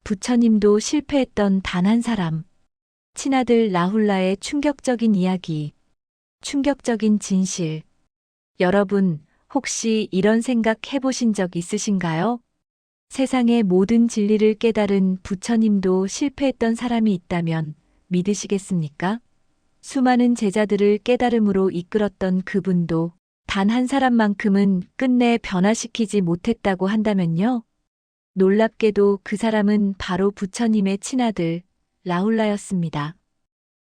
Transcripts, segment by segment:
부처님도 실패했던 단 한 사람. 친아들 라훌라의 충격적인 이야기. 충격적인 진실. 여러분, 혹시 이런 생각 해보신 적 있으신가요? 세상의 모든 진리를 깨달은 부처님도 실패했던 사람이 있다면 믿으시겠습니까? 수많은 제자들을 깨달음으로 이끌었던 그분도 단 한 사람만큼은 끝내 변화시키지 못했다고 한다면요? 놀랍게도 그 사람은 바로 부처님의 친아들 라훌라였습니다.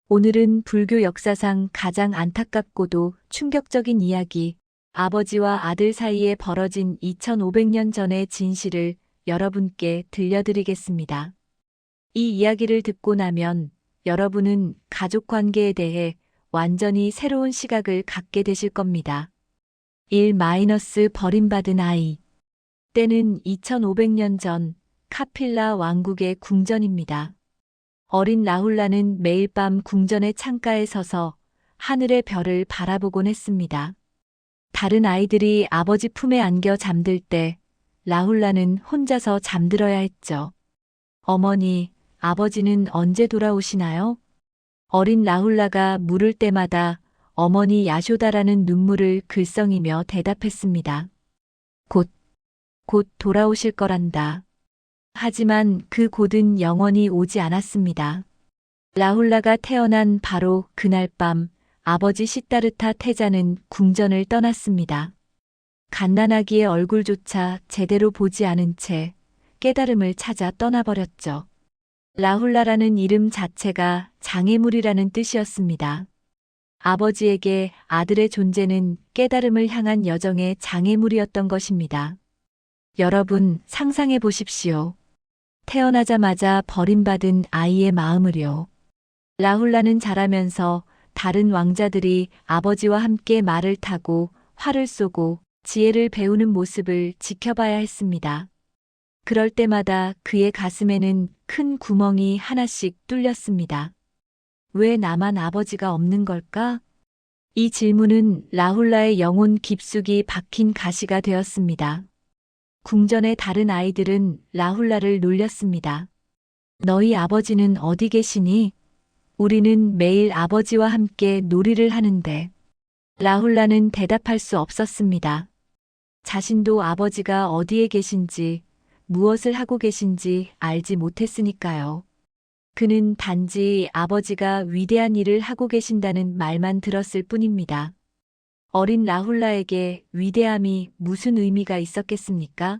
오늘은 불교 역사상 가장 안타깝고도 충격적인 이야기, 아버지와 아들 사이에 벌어진 2500년 전의 진실을 여러분께 들려드리겠습니다. 이 이야기를 듣고 나면 여러분은 가족 관계에 대해 완전히 새로운 시각을 갖게 되실 겁니다. 1. 버림받은 아이. 때는 2500년 전 카필라 왕국의 궁전입니다. 어린 라훌라는 매일 밤 궁전의 창가에 서서 하늘의 별을 바라보곤 했습니다. 다른 아이들이 아버지 품에 안겨 잠들 때 라훌라는 혼자서 잠들어야 했죠. 어머니, 아버지는 언제 돌아오시나요? 어린 라훌라가 물을 때마다 어머니 야쇼다라는 눈물을 글썽이며 대답했습니다. 곧 돌아오실 거란다. 하지만 그 곧은 영원히 오지 않았습니다. 라훌라가 태어난 바로 그날 밤 아버지 시타르타 태자는 궁전을 떠났습니다. 갓난아기의 얼굴조차 제대로 보지 않은 채 깨달음을 찾아 떠나버렸죠. 라훌라라는 이름 자체가 장애물이라는 뜻이었습니다. 아버지에게 아들의 존재는 깨달음을 향한 여정의 장애물이었던 것입니다. 여러분, 상상해 보십시오. 태어나자마자 버림받은 아이의 마음을요. 라훌라는 자라면서 다른 왕자들이 아버지와 함께 말을 타고 활을 쏘고 지혜를 배우는 모습을 지켜봐야 했습니다. 그럴 때마다 그의 가슴에는 큰 구멍이 하나씩 뚫렸습니다. 왜 나만 아버지가 없는 걸까? 이 질문은 라훌라의 영혼 깊숙이 박힌 가시가 되었습니다. 궁전의 다른 아이들은 라훌라를 놀렸습니다. 너희 아버지는 어디 계시니? 우리는 매일 아버지와 함께 놀이를 하는데. 라훌라는 대답할 수 없었습니다. 자신도 아버지가 어디에 계신지, 무엇을 하고 계신지 알지 못했으니까요. 그는 단지 아버지가 위대한 일을 하고 계신다는 말만 들었을 뿐입니다. 어린 라훌라에게 위대함이 무슨 의미가 있었겠습니까?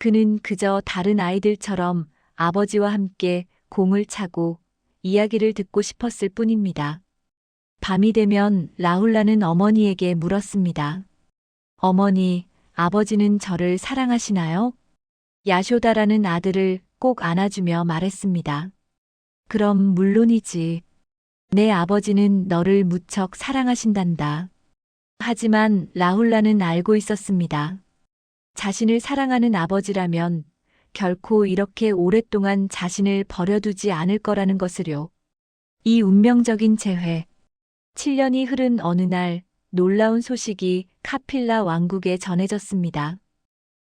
그는 그저 다른 아이들처럼 아버지와 함께 공을 차고 이야기를 듣고 싶었을 뿐입니다. 밤이 되면 라훌라는 어머니에게 물었습니다. 어머니, 아버지는 저를 사랑하시나요? 야쇼다라는 아들을 꼭 안아주며 말했습니다. 그럼 물론이지. 내 아버지는 너를 무척 사랑하신단다. 하지만 라훌라는 알고 있었습니다. 자신을 사랑하는 아버지라면 결코 이렇게 오랫동안 자신을 버려두지 않을 거라는 것을요. 이 운명적인 재회. 7년이 흐른 어느 날 놀라운 소식이 카필라 왕국에 전해졌습니다.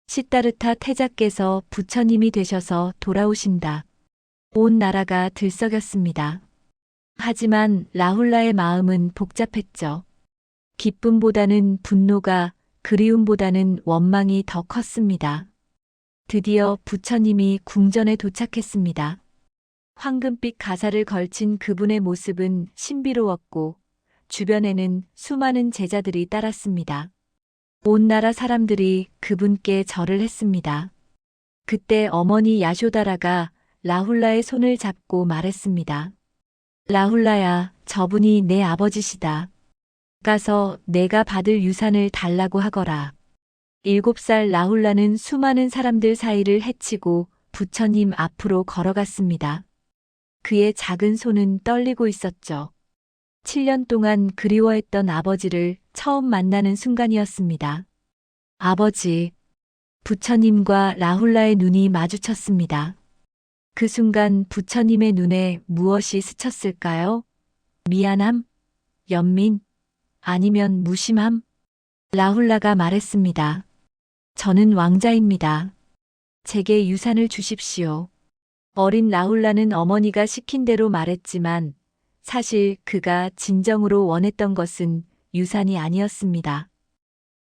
시타르타 태자께서 부처님이 되셔서 돌아오신다. 온 나라가 들썩였습니다. 하지만 라훌라의 마음은 복잡했죠. 기쁨보다는 분노가, 그리움보다는 원망이 더 컸습니다. 드디어 부처님이 궁전에 도착했습니다. 황금빛 가사를 걸친 그분의 모습은 신비로웠고 주변에는 수많은 제자들이 따랐습니다. 온 나라 사람들이 그분께 절을 했습니다. 그때 어머니 야쇼다라가 라훌라의 손을 잡고 말했습니다. 라훌라야, 저분이 내 아버지시다. 가서 내가 받을 유산을 달라고 하거라. 7살 라훌라는 수많은 사람들 사이를 헤치고 부처님 앞으로 걸어갔습니다. 그의 작은 손은 떨리고 있었죠. 7년 동안 그리워했던 아버지를 처음 만나는 순간이었습니다. 아버지, 부처님과 라훌라의 눈이 마주쳤습니다. 그 순간 부처님의 눈에 무엇이 스쳤을까요? 미안함? 연민? 아니면 무심함? 라훌라가 말했습니다. 저는 왕자입니다. 제게 유산을 주십시오. 어린 라훌라는 어머니가 시킨 대로 말했지만 사실 그가 진정으로 원했던 것은 유산이 아니었습니다.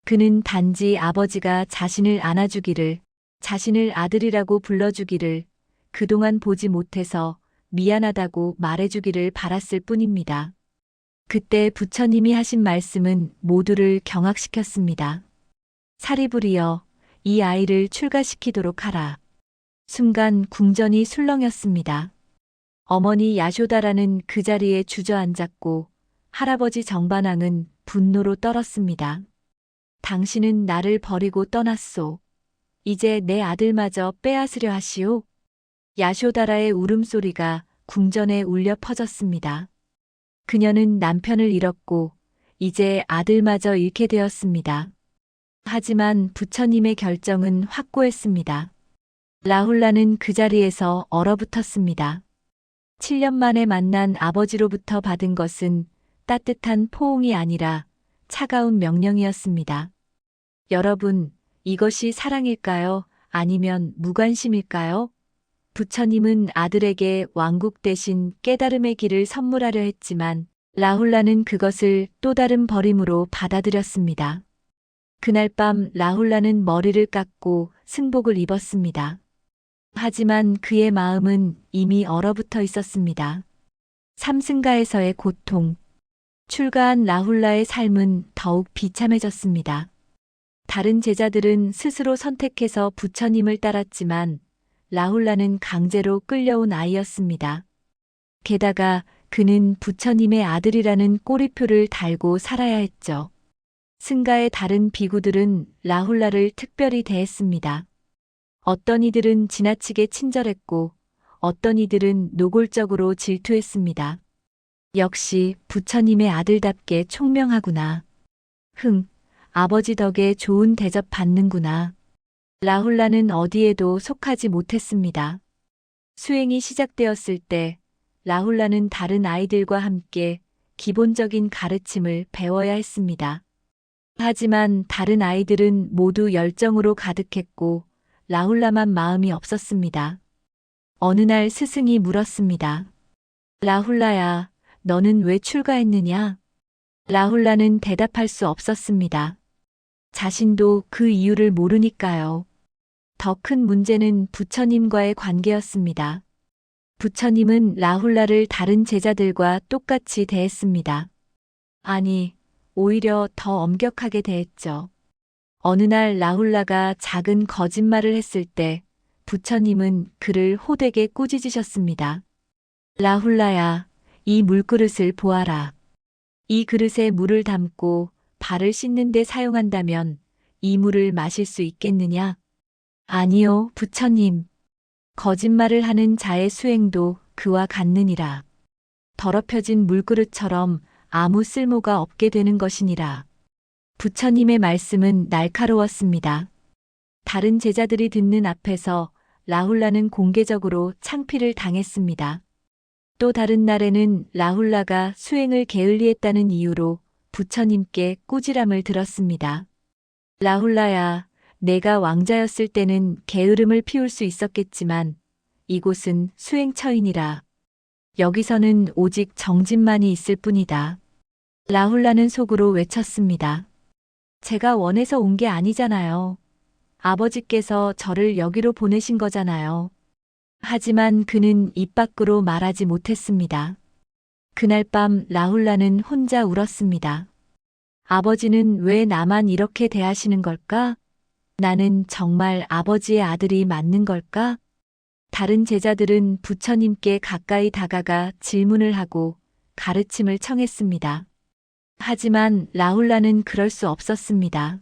그는 단지 아버지가 자신을 안아주기를, 자신을 아들이라고 불러주기를, 그동안 보지 못해서 미안하다고 말해주기를 바랐을 뿐입니다. 그때 부처님이 하신 말씀은 모두를 경악시켰습니다. 사리불이여, 이 아이를 출가시키도록 하라. 순간 궁전이 술렁였습니다. 어머니 야쇼다라는 그 자리에 주저앉았고 할아버지 정반왕은 분노로 떨었습니다. 당신은 나를 버리고 떠났소. 이제 내 아들마저 빼앗으려 하시오. 야쇼다라의 울음소리가 궁전에 울려 퍼졌습니다. 그녀는 남편을 잃었고 이제 아들마저 잃게 되었습니다. 하지만 부처님의 결정은 확고했습니다. 라훌라는 그 자리에서 얼어붙었습니다. 7년 만에 만난 아버지로부터 받은 것은 따뜻한 포옹이 아니라 차가운 명령이었습니다. 여러분, 이것이 사랑일까요? 아니면 무관심일까요? 부처님은 아들에게 왕국 대신 깨달음의 길을 선물하려 했지만 라훌라는 그것을 또 다른 버림으로 받아들였습니다. 그날 밤 라훌라는 머리를 깎고 승복을 입었습니다. 하지만 그의 마음은 이미 얼어붙어 있었습니다. 삼승가에서의 고통. 출가한 라훌라의 삶은 더욱 비참해졌습니다. 다른 제자들은 스스로 선택해서 부처님을 따랐지만 라훌라는 강제로 끌려온 아이였습니다. 게다가 그는 부처님의 아들이라는 꼬리표를 달고 살아야 했죠. 승가의 다른 비구들은 라훌라를 특별히 대했습니다. 어떤 이들은 지나치게 친절했고 어떤 이들은 노골적으로 질투했습니다. 역시 부처님의 아들답게 총명하구나. 아버지 덕에 좋은 대접 받는구나. 라훌라는 어디에도 속하지 못했습니다. 수행이 시작되었을 때 라훌라는 다른 아이들과 함께 기본적인 가르침을 배워야 했습니다. 하지만 다른 아이들은 모두 열정으로 가득했고 라훌라만 마음이 없었습니다. 어느 날 스승이 물었습니다. 라훌라야, 너는 왜 출가했느냐? 라훌라는 대답할 수 없었습니다. 자신도 그 이유를 모르니까요. 더 큰 문제는 부처님과의 관계였습니다. 부처님은 라훌라를 다른 제자들과 똑같이 대했습니다. 아니, 오히려 더 엄격하게 대했죠. 어느 날 라훌라가 작은 거짓말을 했을 때 부처님은 그를 호되게 꾸짖으셨습니다. 라훌라야, 이 물그릇을 보아라. 이 그릇에 물을 담고 발을 씻는 데 사용한다면 이 물을 마실 수 있겠느냐? 아니요, 부처님. 거짓말을 하는 자의 수행도 그와 같느니라. 더럽혀진 물그릇처럼 아무 쓸모가 없게 되는 것이니라. 부처님의 말씀은 날카로웠습니다. 다른 제자들이 듣는 앞에서 라훌라는 공개적으로 창피를 당했습니다. 또 다른 날에는 라훌라가 수행을 게을리했다는 이유로 부처님께 꾸지람을 들었습니다. 라훌라야, 내가 왕자였을 때는 게으름을 피울 수 있었겠지만 이곳은 수행처이니라. 여기서는 오직 정진만이 있을 뿐이다. 라훌라는 속으로 외쳤습니다. 제가 원해서 온 게 아니잖아요. 아버지께서 저를 여기로 보내신 거잖아요. 하지만 그는 입 밖으로 말하지 못했습니다. 그날 밤 라훌라는 혼자 울었습니다. 아버지는 왜 나만 이렇게 대하시는 걸까? 나는 정말 아버지의 아들이 맞는 걸까? 다른 제자들은 부처님께 가까이 다가가 질문을 하고 가르침을 청했습니다. 하지만 라훌라는 그럴 수 없었습니다.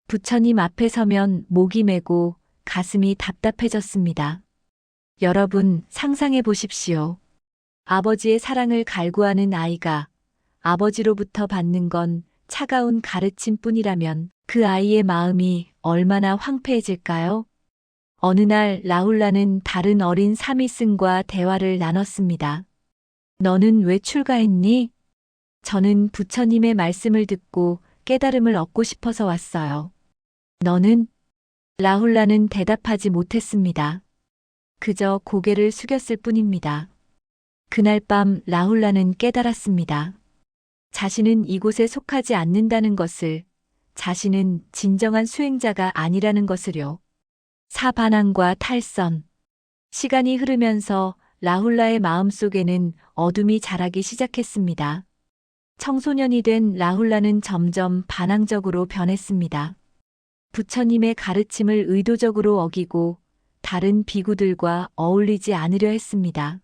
부처님 앞에 서면 목이 메고 가슴이 답답해졌습니다. 여러분, 상상해 보십시오. 아버지의 사랑을 갈구하는 아이가 아버지로부터 받는 건 차가운 가르침뿐이라면 그 아이의 마음이 얼마나 황폐해질까요? 어느 날 라훌라는 다른 어린 사미승과 대화를 나눴습니다. 너는 왜 출가했니? 저는 부처님의 말씀을 듣고 깨달음을 얻고 싶어서 왔어요. 너는? 라훌라는 대답하지 못했습니다. 그저 고개를 숙였을 뿐입니다. 그날 밤 라훌라는 깨달았습니다. 자신은 이곳에 속하지 않는다는 것을, 자신은 진정한 수행자가 아니라는 것을요. 사반항과 탈선. 시간이 흐르면서 라훌라의 마음속에는 어둠이 자라기 시작했습니다. 청소년이 된 라훌라는 점점 반항적으로 변했습니다. 부처님의 가르침을 의도적으로 어기고 다른 비구들과 어울리지 않으려 했습니다.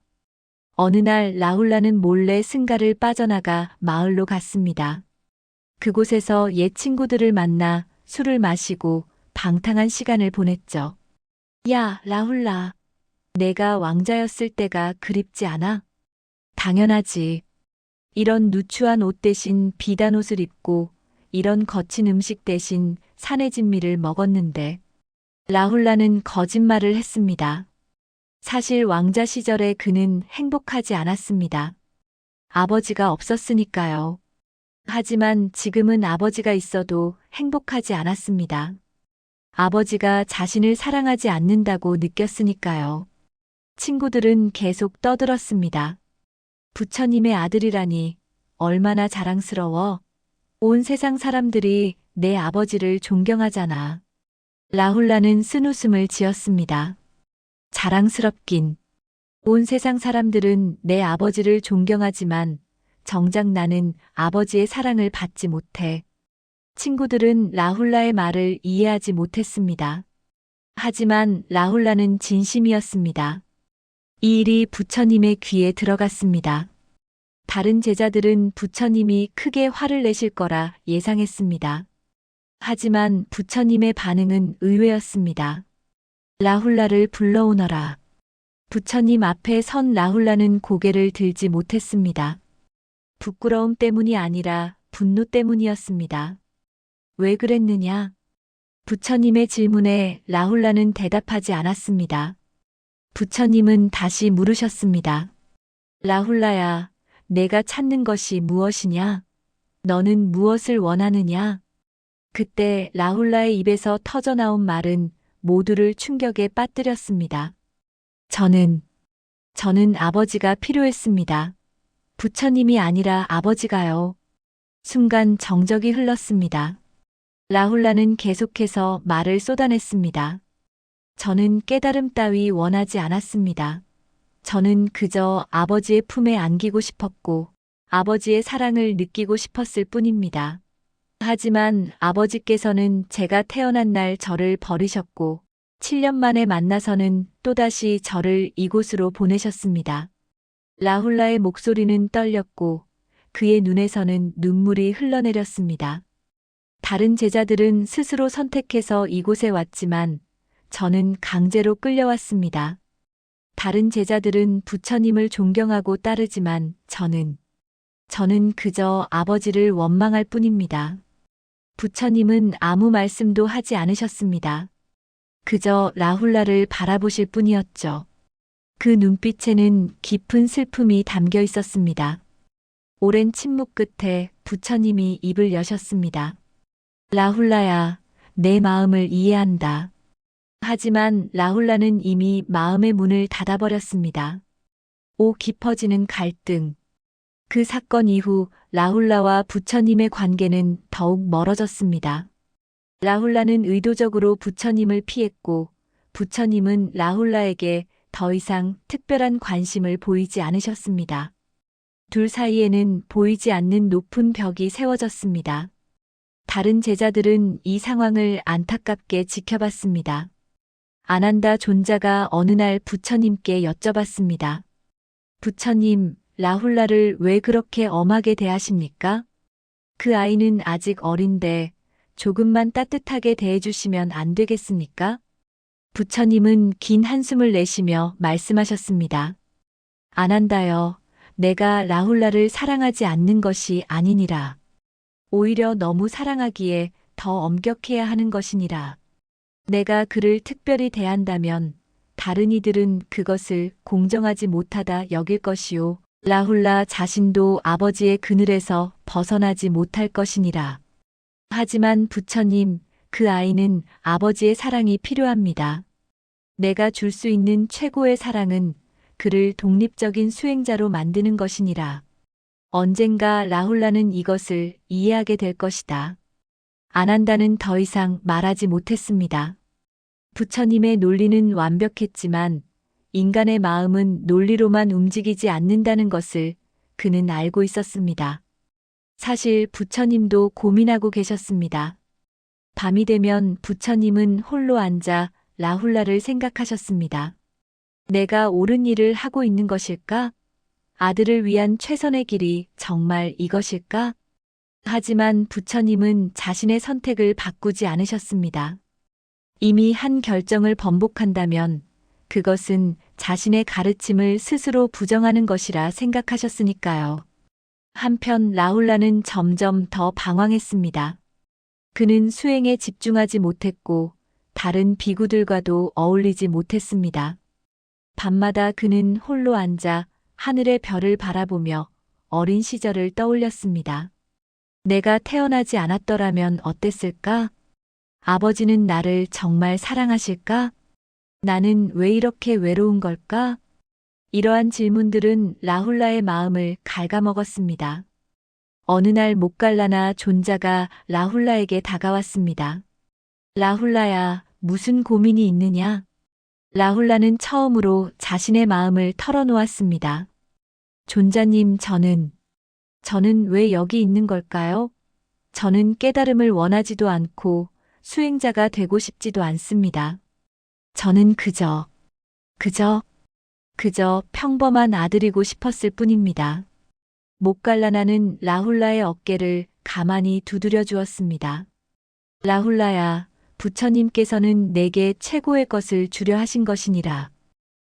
어느 날 라훌라는 몰래 승가를 빠져나가 마을로 갔습니다. 그곳에서 옛 친구들을 만나 술을 마시고 방탕한 시간을 보냈죠. 야, 라훌라. 내가 왕자였을 때가 그립지 않아? 당연하지. 이런 누추한 옷 대신 비단 옷을 입고 이런 거친 음식 대신 산의 진미를 먹었는데. 라훌라는 거짓말을 했습니다. 사실 왕자 시절에 그는 행복하지 않았습니다. 아버지가 없었으니까요. 하지만 지금은 아버지가 있어도 행복하지 않았습니다. 아버지가 자신을 사랑하지 않는다고 느꼈으니까요. 친구들은 계속 떠들었습니다. 부처님의 아들이라니 얼마나 자랑스러워. 온 세상 사람들이 내 아버지를 존경하잖아. 라훌라는 쓴웃음을 지었습니다. 자랑스럽긴. 온 세상 사람들은 내 아버지를 존경하지만 정작 나는 아버지의 사랑을 받지 못해. 친구들은 라훌라의 말을 이해하지 못했습니다. 하지만 라훌라는 진심이었습니다. 이 일이 부처님의 귀에 들어갔습니다. 다른 제자들은 부처님이 크게 화를 내실 거라 예상했습니다. 하지만 부처님의 반응은 의외였습니다. 라훌라를 불러오너라. 부처님 앞에 선 라훌라는 고개를 들지 못했습니다. 부끄러움 때문이 아니라 분노 때문이었습니다. 왜 그랬느냐? 부처님의 질문에 라훌라는 대답하지 않았습니다. 부처님은 다시 물으셨습니다. 라훌라야, 내가 찾는 것이 무엇이냐? 너는 무엇을 원하느냐? 그때 라훌라의 입에서 터져나온 말은 모두를 충격에 빠뜨렸습니다. 저는 아버지가 필요했습니다. 부처님이 아니라 아버지가요. 순간 정적이 흘렀습니다. 라훌라는 계속해서 말을 쏟아냈습니다. 저는 깨달음 따위 원하지 않았습니다. 저는 그저 아버지의 품에 안기고 싶었고 아버지의 사랑을 느끼고 싶었을 뿐입니다. 하지만 아버지께서는 제가 태어난 날 저를 버리셨고 7년 만에 만나서는 또다시 저를 이곳으로 보내셨습니다. 라훌라의 목소리는 떨렸고 그의 눈에서는 눈물이 흘러내렸습니다. 다른 제자들은 스스로 선택해서 이곳에 왔지만 저는 강제로 끌려왔습니다. 다른 제자들은 부처님을 존경하고 따르지만 저는 그저 아버지를 원망할 뿐입니다. 부처님은 아무 말씀도 하지 않으셨습니다. 그저 라훌라를 바라보실 뿐이었죠. 그 눈빛에는 깊은 슬픔이 담겨 있었습니다. 오랜 침묵 끝에 부처님이 입을 여셨습니다. 라훌라야, 내 마음을 이해한다. 하지만 라훌라는 이미 마음의 문을 닫아버렸습니다. 깊어지는 갈등. 그 사건 이후 라훌라와 부처님의 관계는 더욱 멀어졌습니다. 라훌라는 의도적으로 부처님을 피했고 부처님은 라훌라에게 더 이상 특별한 관심을 보이지 않으셨습니다. 둘 사이에는 보이지 않는 높은 벽이 세워졌습니다. 다른 제자들은 이 상황을 안타깝게 지켜봤습니다. 아난다 존자가 어느 날 부처님께 여쭤봤습니다. 부처님, 라훌라를 왜 그렇게 엄하게 대하십니까? 그 아이는 아직 어린데 조금만 따뜻하게 대해주시면 안 되겠습니까? 부처님은 긴 한숨을 내쉬며 말씀하셨습니다. 아난다여, 내가 라훌라를 사랑하지 않는 것이 아니니라. 오히려 너무 사랑하기에 더 엄격해야 하는 것이니라. 내가 그를 특별히 대한다면 다른 이들은 그것을 공정하지 못하다 여길 것이요. 라훌라 자신도 아버지의 그늘에서 벗어나지 못할 것이니라. 하지만 부처님, 그 아이는 아버지의 사랑이 필요합니다. 내가 줄 수 있는 최고의 사랑은 그를 독립적인 수행자로 만드는 것이니라. 언젠가 라훌라는 이것을 이해하게 될 것이다. 아난다는 더 이상 말하지 못했습니다. 부처님의 논리는 완벽했지만 인간의 마음은 논리로만 움직이지 않는다는 것을 그는 알고 있었습니다. 사실 부처님도 고민하고 계셨습니다. 밤이 되면 부처님은 홀로 앉아 라훌라를 생각하셨습니다. 내가 옳은 일을 하고 있는 것일까? 아들을 위한 최선의 길이 정말 이것일까? 하지만 부처님은 자신의 선택을 바꾸지 않으셨습니다. 이미 한 결정을 번복한다면 그것은 자신의 가르침을 스스로 부정하는 것이라 생각하셨으니까요. 한편 라훌라는 점점 더 방황했습니다. 그는 수행에 집중하지 못했고 다른 비구들과도 어울리지 못했습니다. 밤마다 그는 홀로 앉아 하늘의 별을 바라보며 어린 시절을 떠올렸습니다. 내가 태어나지 않았더라면 어땠을까? 아버지는 나를 정말 사랑하실까? 나는 왜 이렇게 외로운 걸까? 이러한 질문들은 라훌라의 마음을 갉아먹었습니다. 어느 날 목갈라나 존자가 라훌라에게 다가왔습니다. 라훌라야, 무슨 고민이 있느냐? 라훌라는 처음으로 자신의 마음을 털어놓았습니다. 존자님, 저는 왜 여기 있는 걸까요? 저는 깨달음을 원하지도 않고 수행자가 되고 싶지도 않습니다. 저는 그저 평범한 아들이고 싶었을 뿐입니다. 목갈라나는 라훌라의 어깨를 가만히 두드려 주었습니다. 라훌라야, 부처님께서는 내게 최고의 것을 주려 하신 것이니라.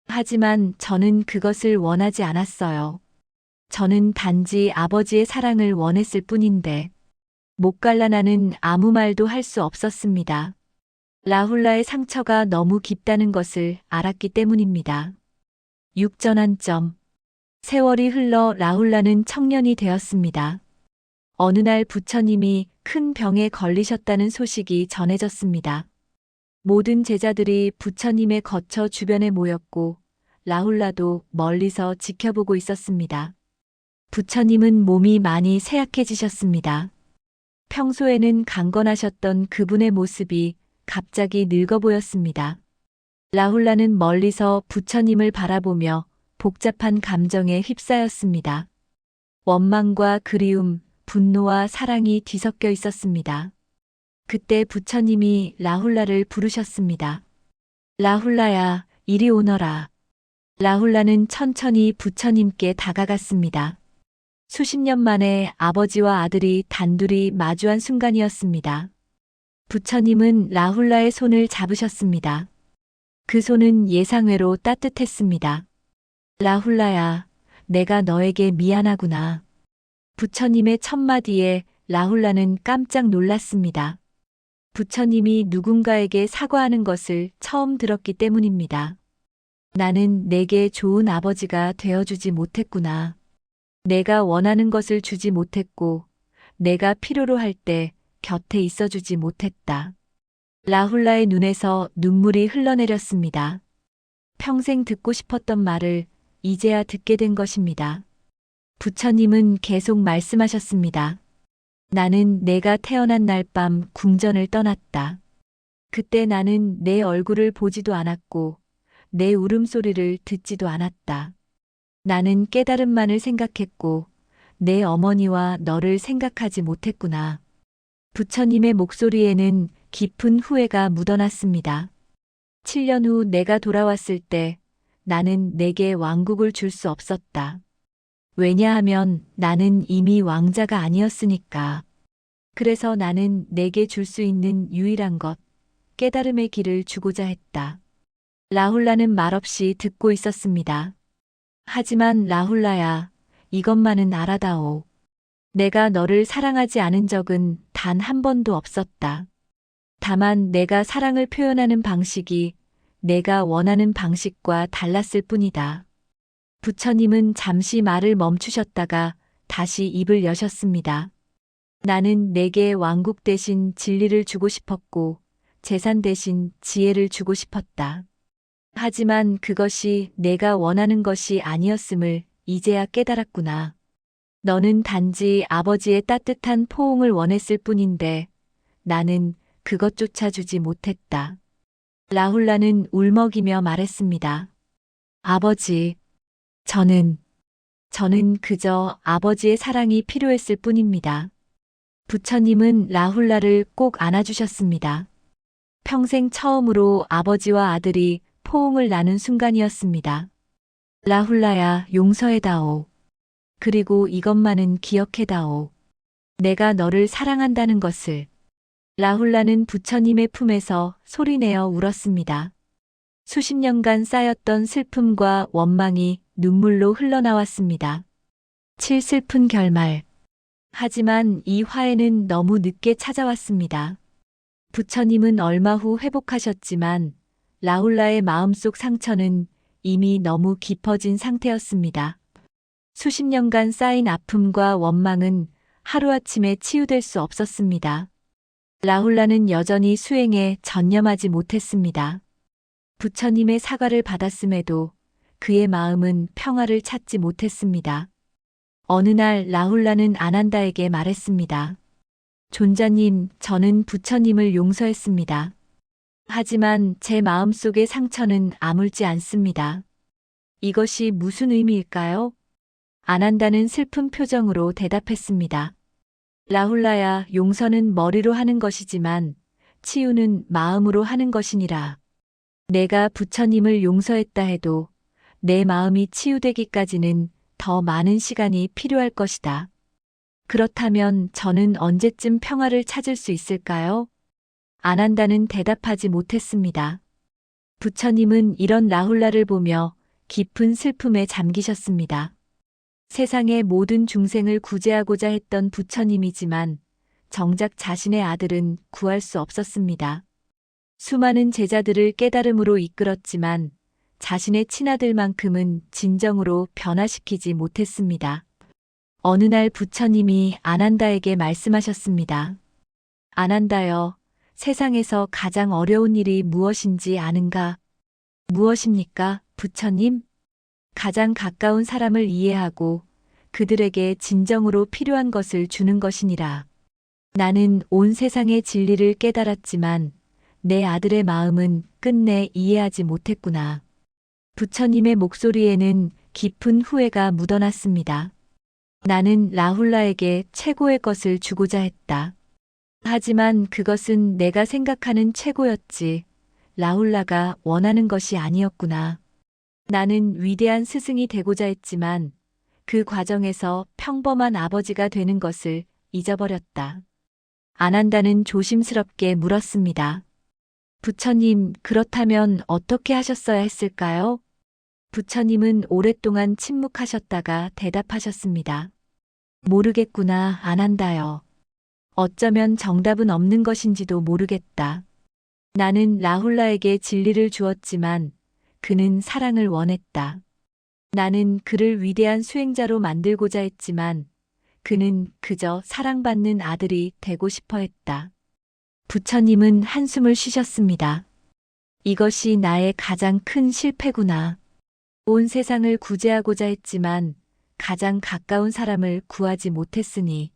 하지만 저는 그것을 원하지 않았어요. 저는 단지 아버지의 사랑을 원했을 뿐인데. 목갈라나는 아무 말도 할 수 없었습니다. 라훌라의 상처가 너무 깊다는 것을 알았기 때문입니다. 육전환점. 세월이 흘러 라훌라는 청년이 되었습니다. 어느 날 부처님이 큰 병에 걸리셨다는 소식이 전해졌습니다. 모든 제자들이 부처님의 거처 주변에 모였고 라훌라도 멀리서 지켜보고 있었습니다. 부처님은 몸이 많이 쇠약해지셨습니다. 평소에는 강건하셨던 그분의 모습이 갑자기 늙어 보였습니다. 라훌라는 멀리서 부처님을 바라보며 복잡한 감정에 휩싸였습니다. 원망과 그리움, 분노와 사랑이 뒤섞여 있었습니다. 그때 부처님이 라훌라를 부르셨습니다. 라훌라야, 이리 오너라. 라훌라는 천천히 부처님께 다가갔습니다. 수십 년 만에 아버지와 아들이 단둘이 마주한 순간이었습니다. 부처님은 라훌라의 손을 잡으셨습니다. 그 손은 예상외로 따뜻했습니다. 라훌라야, 내가 너에게 미안하구나. 부처님의 첫마디에 라훌라는 깜짝 놀랐습니다. 부처님이 누군가에게 사과하는 것을 처음 들었기 때문입니다. 나는 내게 좋은 아버지가 되어주지 못했구나. 내가 원하는 것을 주지 못했고, 내가 필요로 할 때 곁에 있어주지 못했다. 라훌라의 눈에서 눈물이 흘러내렸습니다. 평생 듣고 싶었던 말을 이제야 듣게 된 것입니다. 부처님은 계속 말씀하셨습니다. 나는 내가 태어난 날 밤 궁전을 떠났다. 그때 나는 내 얼굴을 보지도 않았고, 내 울음소리를 듣지도 않았다. 나는 깨달음만을 생각했고 내 어머니와 너를 생각하지 못했구나. 부처님의 목소리에는 깊은 후회가 묻어났습니다. 7년 후 내가 돌아왔을 때 나는 내게 왕국을 줄 수 없었다. 왜냐하면 나는 이미 왕자가 아니었으니까. 그래서 나는 내게 줄 수 있는 유일한 것, 깨달음의 길을 주고자 했다. 라훌라는 말없이 듣고 있었습니다. 하지만 라훌라야, 이것만은 알아다오. 내가 너를 사랑하지 않은 적은 단 한 번도 없었다. 다만 내가 사랑을 표현하는 방식이 내가 원하는 방식과 달랐을 뿐이다. 부처님은 잠시 말을 멈추셨다가 다시 입을 여셨습니다. 나는 내게 왕국 대신 진리를 주고 싶었고 재산 대신 지혜를 주고 싶었다. 하지만 그것이 내가 원하는 것이 아니었음을 이제야 깨달았구나. 너는 단지 아버지의 따뜻한 포옹을 원했을 뿐인데 나는 그것조차 주지 못했다. 라훌라는 울먹이며 말했습니다. 아버지, 저는 그저 아버지의 사랑이 필요했을 뿐입니다. 부처님은 라훌라를 꼭 안아주셨습니다. 평생 처음으로 아버지와 아들이 포옹을 나눈 순간이었습니다. 라훌라야, 용서해다오. 그리고 이것만은 기억해다오. 내가 너를 사랑한다는 것을. 라훌라는 부처님의 품에서 소리내어 울었습니다. 수십 년간 쌓였던 슬픔과 원망이 눈물로 흘러나왔습니다. 칠슬픈 결말. 하지만 이 화해는 너무 늦게 찾아왔습니다. 부처님은 얼마 후 회복하셨지만 라훌라의 마음속 상처는 이미 너무 깊어진 상태였습니다. 수십 년간 쌓인 아픔과 원망은 하루아침에 치유될 수 없었습니다. 라훌라는 여전히 수행에 전념하지 못했습니다. 부처님의 사과를 받았음에도 그의 마음은 평화를 찾지 못했습니다. 어느 날 라훌라는 아난다에게 말했습니다. 존자님, 저는 부처님을 용서했습니다. 하지만 제 마음속의 상처는 아물지 않습니다. 이것이 무슨 의미일까요? 아난다는 슬픈 표정으로 대답했습니다. 라훌라야, 용서는 머리로 하는 것이지만 치유는 마음으로 하는 것이니라. 내가 부처님을 용서했다 해도 내 마음이 치유되기까지는 더 많은 시간이 필요할 것이다. 그렇다면 저는 언제쯤 평화를 찾을 수 있을까요? 아난다는 대답하지 못했습니다. 부처님은 이런 라훌라를 보며 깊은 슬픔에 잠기셨습니다. 세상의 모든 중생을 구제하고자 했던 부처님이지만 정작 자신의 아들은 구할 수 없었습니다. 수많은 제자들을 깨달음으로 이끌었지만 자신의 친아들만큼은 진정으로 변화시키지 못했습니다. 어느 날 부처님이 아난다에게 말씀하셨습니다. 아난다여, 세상에서 가장 어려운 일이 무엇인지 아는가? 무엇입니까, 부처님? 가장 가까운 사람을 이해하고 그들에게 진정으로 필요한 것을 주는 것이니라. 나는 온 세상의 진리를 깨달았지만 내 아들의 마음은 끝내 이해하지 못했구나. 부처님의 목소리에는 깊은 후회가 묻어났습니다. 나는 라훌라에게 최고의 것을 주고자 했다. 하지만 그것은 내가 생각하는 최고였지 라훌라가 원하는 것이 아니었구나. 나는 위대한 스승이 되고자 했지만 그 과정에서 평범한 아버지가 되는 것을 잊어버렸다. 아난다는 조심스럽게 물었습니다. 부처님, 그렇다면 어떻게 하셨어야 했을까요? 부처님은 오랫동안 침묵하셨다가 대답하셨습니다. 모르겠구나, 아난다여. 어쩌면 정답은 없는 것인지도 모르겠다. 나는 라훌라에게 진리를 주었지만 그는 사랑을 원했다. 나는 그를 위대한 수행자로 만들고자 했지만 그는 그저 사랑받는 아들이 되고 싶어 했다. 부처님은 한숨을 쉬셨습니다. 이것이 나의 가장 큰 실패구나. 온 세상을 구제하고자 했지만 가장 가까운 사람을 구하지 못했으니.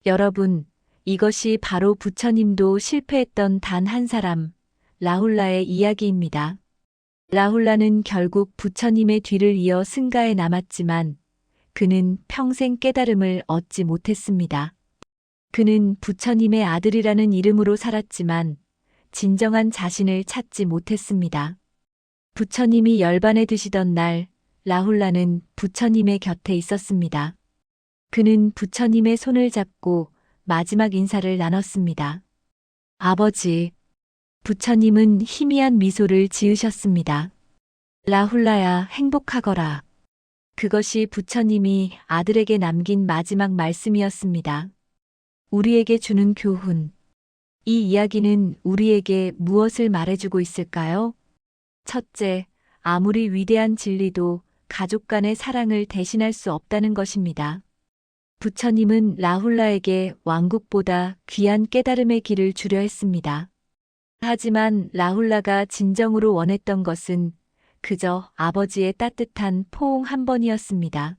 여러분, 이것이 바로 부처님도 실패했던 단 한 사람, 라훌라의 이야기입니다. 라훌라는 결국 부처님의 뒤를 이어 승가에 남았지만 그는 평생 깨달음을 얻지 못했습니다. 그는 부처님의 아들이라는 이름으로 살았지만 진정한 자신을 찾지 못했습니다. 부처님이 열반에 드시던 날 라훌라는 부처님의 곁에 있었습니다. 그는 부처님의 손을 잡고 마지막 인사를 나눴습니다. 아버지. 부처님은 희미한 미소를 지으셨습니다. 라훌라야, 행복하거라. 그것이 부처님이 아들에게 남긴 마지막 말씀이었습니다. 우리에게 주는 교훈. 이 이야기는 우리에게 무엇을 말해주고 있을까요? 첫째, 아무리 위대한 진리도 가족 간의 사랑을 대신할 수 없다는 것입니다. 부처님은 라훌라에게 왕국보다 귀한 깨달음의 길을 주려 했습니다. 하지만 라훌라가 진정으로 원했던 것은 그저 아버지의 따뜻한 포옹 한 번이었습니다.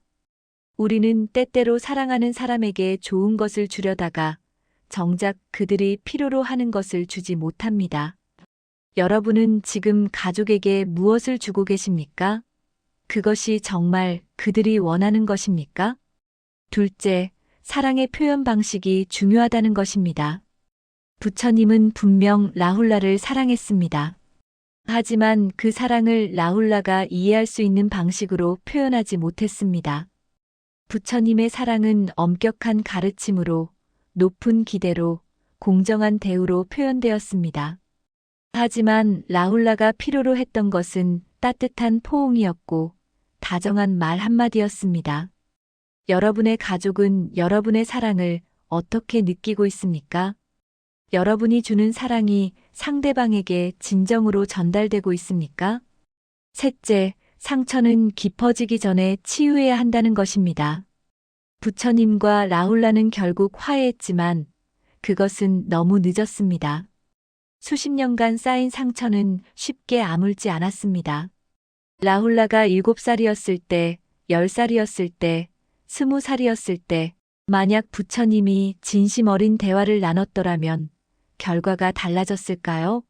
우리는 때때로 사랑하는 사람에게 좋은 것을 주려다가 정작 그들이 필요로 하는 것을 주지 못합니다. 여러분은 지금 가족에게 무엇을 주고 계십니까? 그것이 정말 그들이 원하는 것입니까? 둘째, 사랑의 표현 방식이 중요하다는 것입니다. 부처님은 분명 라훌라를 사랑했습니다. 하지만 그 사랑을 라훌라가 이해할 수 있는 방식으로 표현하지 못했습니다. 부처님의 사랑은 엄격한 가르침으로, 높은 기대로, 공정한 대우로 표현되었습니다. 하지만 라훌라가 필요로 했던 것은 따뜻한 포옹이었고 다정한 말 한마디였습니다. 여러분의 가족은 여러분의 사랑을 어떻게 느끼고 있습니까? 여러분이 주는 사랑이 상대방에게 진정으로 전달되고 있습니까? 셋째, 상처는 깊어지기 전에 치유해야 한다는 것입니다. 부처님과 라훌라는 결국 화해했지만 그것은 너무 늦었습니다. 수십 년간 쌓인 상처는 쉽게 아물지 않았습니다. 라훌라가 7살이었을 때, 10살이었을 때, 20살이었을 때, 만약 부처님이 진심 어린 대화를 나눴더라면 결과가 달라졌을까요?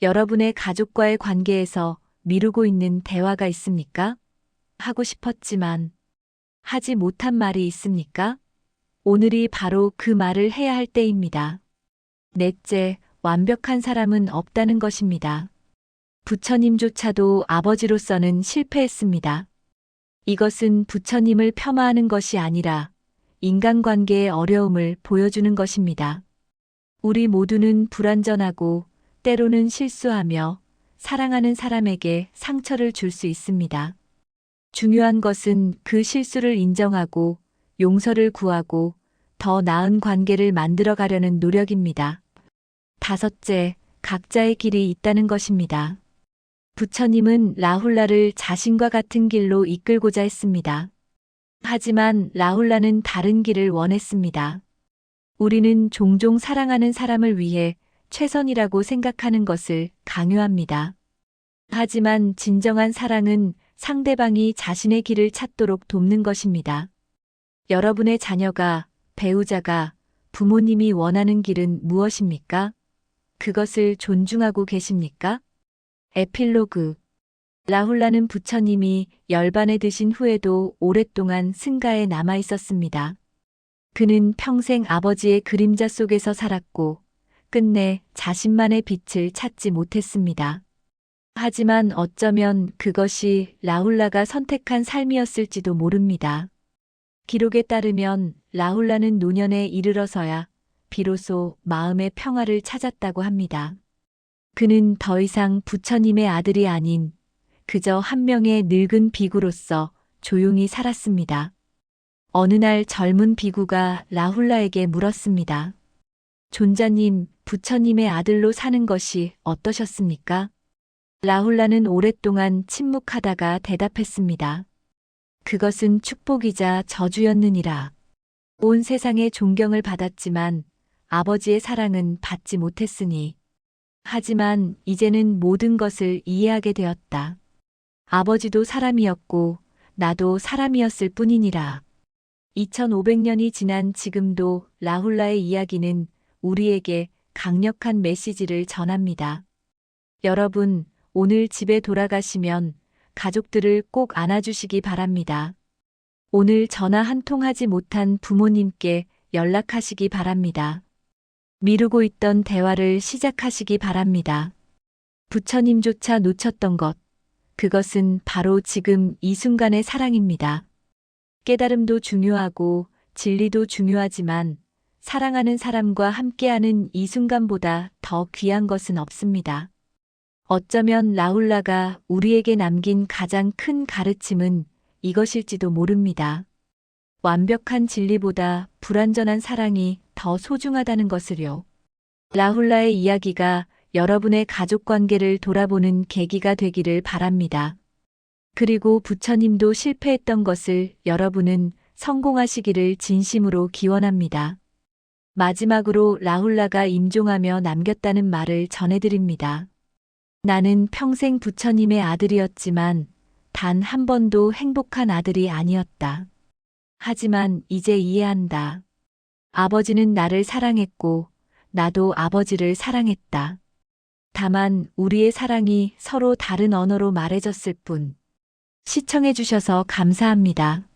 여러분의 가족과의 관계에서 미루고 있는 대화가 있습니까? 하고 싶었지만 하지 못한 말이 있습니까? 오늘이 바로 그 말을 해야 할 때입니다. 넷째, 완벽한 사람은 없다는 것입니다. 부처님조차도 아버지로서는 실패했습니다. 이것은 부처님을 폄하하는 것이 아니라 인간관계의 어려움을 보여주는 것입니다. 우리 모두는 불완전하고 때로는 실수하며 사랑하는 사람에게 상처를 줄 수 있습니다. 중요한 것은 그 실수를 인정하고 용서를 구하고 더 나은 관계를 만들어 가려는 노력입니다. 다섯째, 각자의 길이 있다는 것입니다. 부처님은 라훌라를 자신과 같은 길로 이끌고자 했습니다. 하지만 라훌라는 다른 길을 원했습니다. 우리는 종종 사랑하는 사람을 위해 최선이라고 생각하는 것을 강요합니다. 하지만 진정한 사랑은 상대방이 자신의 길을 찾도록 돕는 것입니다. 여러분의 자녀가, 배우자가, 부모님이 원하는 길은 무엇입니까? 그것을 존중하고 계십니까? 에필로그. 라훌라는 부처님이 열반에 드신 후에도 오랫동안 승가에 남아 있었습니다. 그는 평생 아버지의 그림자 속에서 살았고 끝내 자신만의 빛을 찾지 못했습니다. 하지만 어쩌면 그것이 라훌라가 선택한 삶이었을지도 모릅니다. 기록에 따르면 라훌라는 노년에 이르러서야 비로소 마음의 평화를 찾았다고 합니다. 그는 더 이상 부처님의 아들이 아닌 그저 한 명의 늙은 비구로서 조용히 살았습니다. 어느 날 젊은 비구가 라훌라에게 물었습니다. 존자님, 부처님의 아들로 사는 것이 어떠셨습니까? 라훌라는 오랫동안 침묵하다가 대답했습니다. 그것은 축복이자 저주였느니라. 온 세상의 존경을 받았지만 아버지의 사랑은 받지 못했으니. 하지만 이제는 모든 것을 이해하게 되었다. 아버지도 사람이었고 나도 사람이었을 뿐이니라. 2500년이 지난 지금도 라훌라의 이야기는 우리에게 강력한 메시지를 전합니다. 여러분, 오늘 집에 돌아가시면 가족들을 꼭 안아주시기 바랍니다. 오늘 전화 한 통 하지 못한 부모님께 연락하시기 바랍니다. 미루고 있던 대화를 시작하시기 바랍니다. 부처님조차 놓쳤던 것, 그것은 바로 지금 이 순간의 사랑입니다. 깨달음도 중요하고 진리도 중요하지만 사랑하는 사람과 함께하는 이 순간보다 더 귀한 것은 없습니다. 어쩌면 라훌라가 우리에게 남긴 가장 큰 가르침은 이것일지도 모릅니다. 완벽한 진리보다 불완전한 사랑이 더 소중하다는 것을요. 라훌라의 이야기가 여러분의 가족 관계를 돌아보는 계기가 되기를 바랍니다. 그리고 부처님도 실패했던 것을 여러분은 성공하시기를 진심으로 기원합니다. 마지막으로 라훌라가 임종하며 남겼다는 말을 전해드립니다. 나는 평생 부처님의 아들이었지만 단 한 번도 행복한 아들이 아니었다. 하지만 이제 이해한다. 아버지는 나를 사랑했고 나도 아버지를 사랑했다. 다만 우리의 사랑이 서로 다른 언어로 말해졌을 뿐. 시청해주셔서 감사합니다.